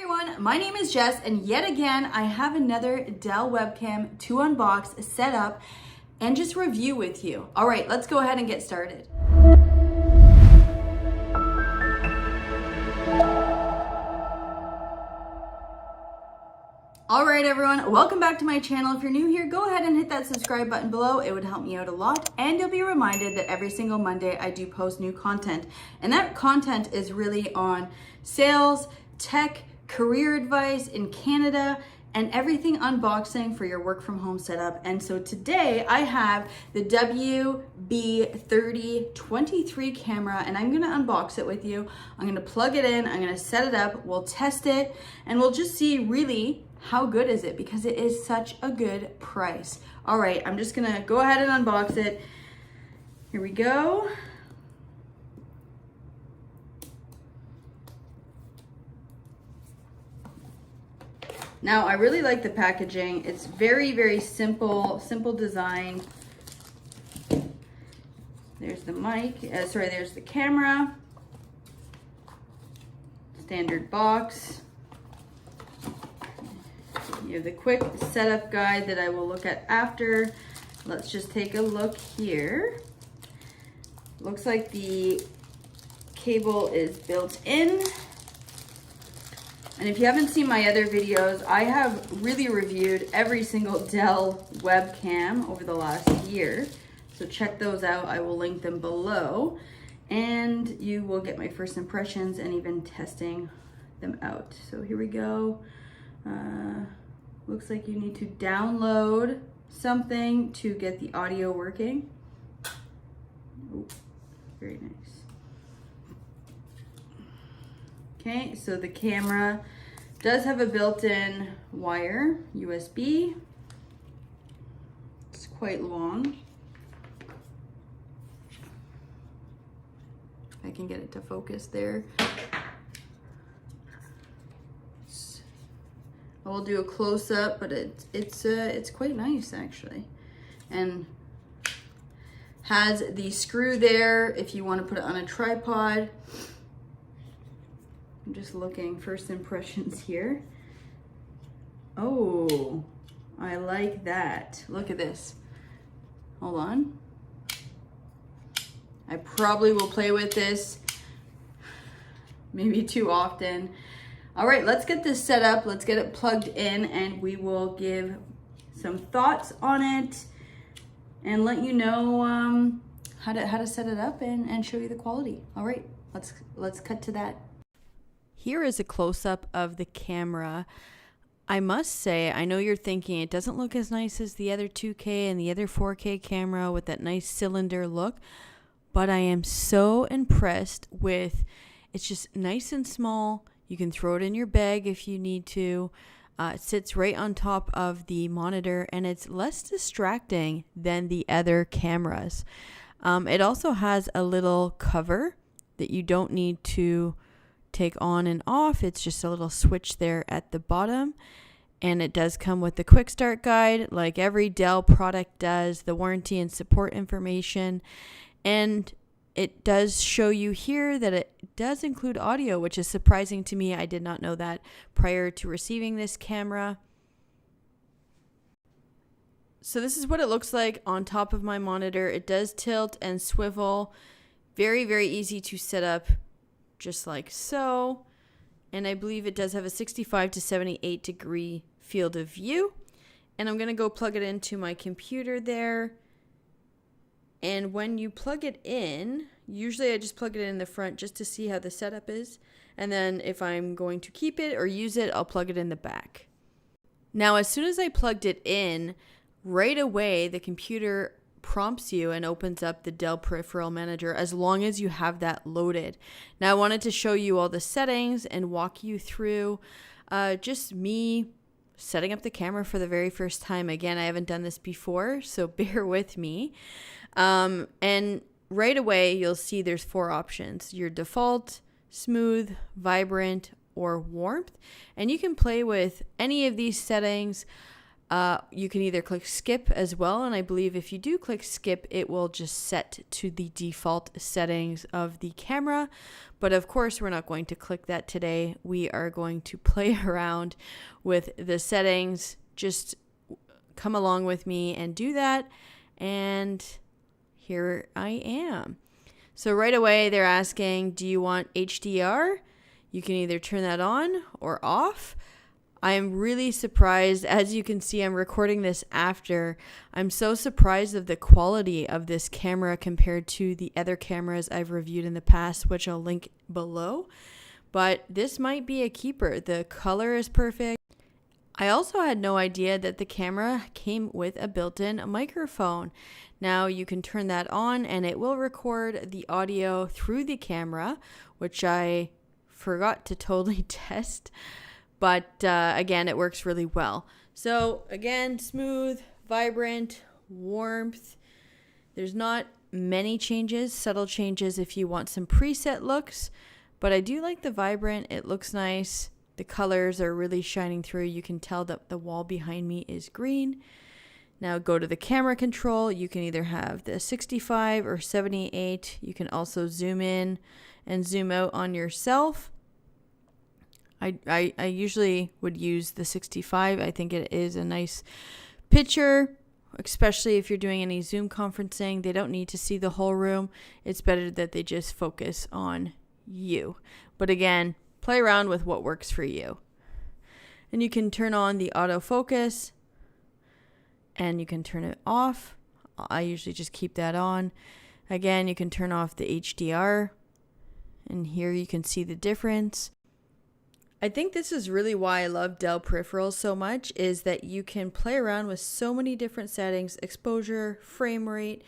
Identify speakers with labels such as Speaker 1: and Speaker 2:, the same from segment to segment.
Speaker 1: everyone, my name is Jess, and yet again I have another Dell Webcam to unbox, set up, and just review with you. All right, let's go ahead and get started. All right, everyone, welcome back to my channel. If you're new here, go ahead and hit that subscribe button below. It would help me out a lot, and you'll be reminded that every single Monday I do post new content, and that content is really on sales, tech, career advice in Canada, and everything unboxing for your work from home setup. And so today I have the WB3023 camera, and I'm gonna unbox it with you. I'm gonna plug it in, I'm gonna set it up, we'll test it, and we'll just see really how good is it, because it is such a good price. All right, I'm just gonna go ahead and unbox it. Here we go. Now, I really like the packaging. It's very, very simple design. There's the mic, there's the camera. Standard box. You have the quick setup guide that I will look at after. Let's just take a look here. Looks like the cable is built in. And if you haven't seen my other videos, I have really reviewed every single Dell webcam over the last year. So check those out. I will link them below. And you will get my first impressions and even testing them out. So here we go. Looks like you need to download something to get the audio working. Oh, very nice. Okay, so the camera does have a built-in wire, USB. It's quite long. I can get it to focus there. I will do a close-up, but it's quite nice actually, and has the screw there if you want to put it on a tripod. I'm just looking first impressions here. Oh, I like that. Look at this. Hold on. I probably will play with this maybe too often. All right, let's get this set up. Let's get it plugged in, and we will give some thoughts on it and let you know how to set it up and show you the quality. All right, let's cut to that. Here is a close-up of the camera. I must say, I know you're thinking it doesn't look as nice as the other 2K and the other 4K camera with that nice cylinder look, but I am so impressed with, it's just nice and small. You can throw it in your bag if you need to. It sits right on top of the monitor, and it's less distracting than the other cameras. It also has a little cover that you don't need to take on and off. It's just a little switch there at the bottom, and it does come with the quick start guide like every Dell product does, the warranty and support information, and it does show you here that it does include audio, which is surprising to me. I did not know that prior to receiving this camera. So this is what it looks like on top of my monitor. It does tilt and swivel. Very, very easy to set up, just like so. And I believe it does have a 65 to 78 degree field of view. And I'm going to go plug it into my computer there. And when you plug it in, usually I just plug it in the front just to see how the setup is. And then if I'm going to keep it or use it, I'll plug it in the back. Now, as soon as I plugged it in, right away the computer prompts you and opens up the Dell Peripheral Manager as long as you have that loaded. Now, I wanted to show you all the settings and walk you through just me setting up the camera for the very first time. Again, I haven't done this before, so bear with me. And right away, you'll see there's 4 options: your default, smooth, vibrant, or warmth. And you can play with any of these settings.
Speaker 2: You can either click skip as well, and I believe if you do click skip, it will just set to the default settings of the camera. But of course, we're not going to click that today. We are going to play around with the settings. Just come along with me and do that. And here I am. So right away, they're asking, do you want HDR? You can either turn that on or off. I am really surprised. As you can see, I'm recording this after. I'm so surprised of the quality of this camera compared to the other cameras I've reviewed in the past, which I'll link below. But this might be a keeper. The color is perfect. I also had no idea that the camera came with a built-in microphone. Now you can turn that on and it will record the audio through the camera, which I forgot to totally test. But again, it works really well. So again, smooth, vibrant, warmth. There's not many changes, subtle changes if you want some preset looks. But I do like the vibrant. It looks nice. The colors are really shining through. You can tell that the wall behind me is green. Now go to the camera control. You can either have the 65 or 78. You can also zoom in and zoom out on yourself. I usually would use the 65. I think it is a nice picture, especially if you're doing any Zoom conferencing. They don't need to see the whole room. It's better that they just focus on you. But again, play around with what works for you. And you can turn on the autofocus and you can turn it off. I usually just keep that on. Again, you can turn off the HDR and here you can see the difference. I think this is really why I love Dell peripherals so much, is that you can play around with so many different settings, exposure, frame rate,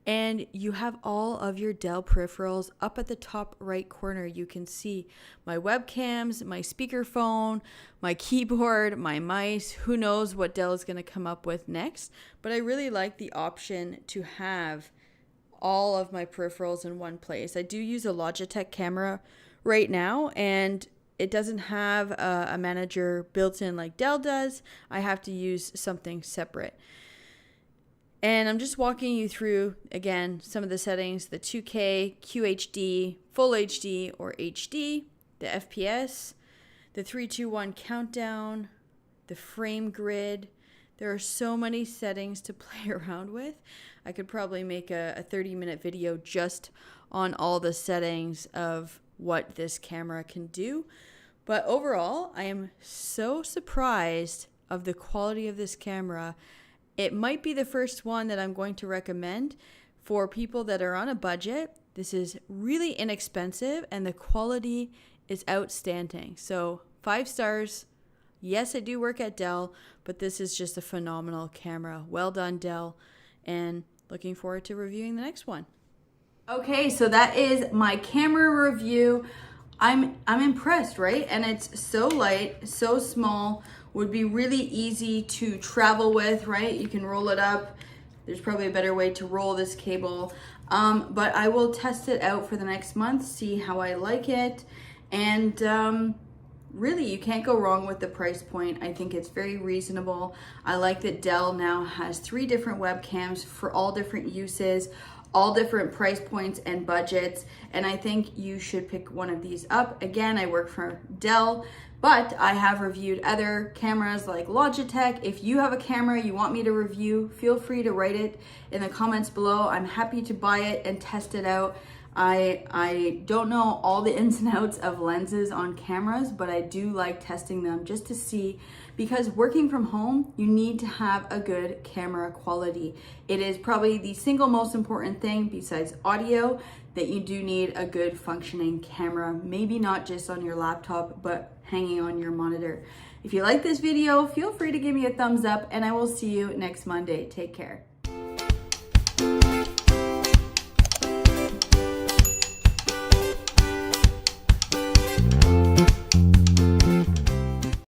Speaker 2: and you have all of your Dell peripherals up at the top right corner. You can see my webcams, my speakerphone, my keyboard, my mice. Who knows what Dell is going to come up with next, but I really like the option to have all of my peripherals in one place. I do use a Logitech camera right now, and it doesn't have a manager built in like Dell does. I have to use something separate. And I'm just walking you through, again, some of the settings: the 2K, QHD, Full HD or HD, the FPS, the 3-2-1 countdown, the frame grid. There are so many settings to play around with. I could probably make a 30-minute video just on all the settings of what this camera can do. But overall, I am so surprised of the quality of this camera. It might be the first one that I'm going to recommend for people that are on a budget. This is really inexpensive and the quality is outstanding. So 5 stars. Yes, I do work at Dell, but this is just a phenomenal camera. Well done, Dell, and looking forward to reviewing the next one.
Speaker 1: Okay, so that is my camera review. I'm impressed, right? And it's so light, so small, would be really easy to travel with, right? You can roll it up. There's probably a better way to roll this cable. But I will test it out for the next month, see how I like it. And really, you can't go wrong with the price point. I think it's very reasonable. I like that Dell now has 3 different webcams for all different uses, all different price points and budgets, and I think you should pick one of these up. Again, I work for Dell, but I have reviewed other cameras like Logitech. If you have a camera you want me to review, feel free to write it in the comments below. I'm happy to buy it and test it out. I don't know all the ins and outs of lenses on cameras, but I do like testing them just to see, because working from home, you need to have a good camera quality. It is probably the single most important thing besides audio, that you do need a good functioning camera, maybe not just on your laptop, but hanging on your monitor. If you like this video, feel free to give me a thumbs up, and I will see you next Monday. Take care.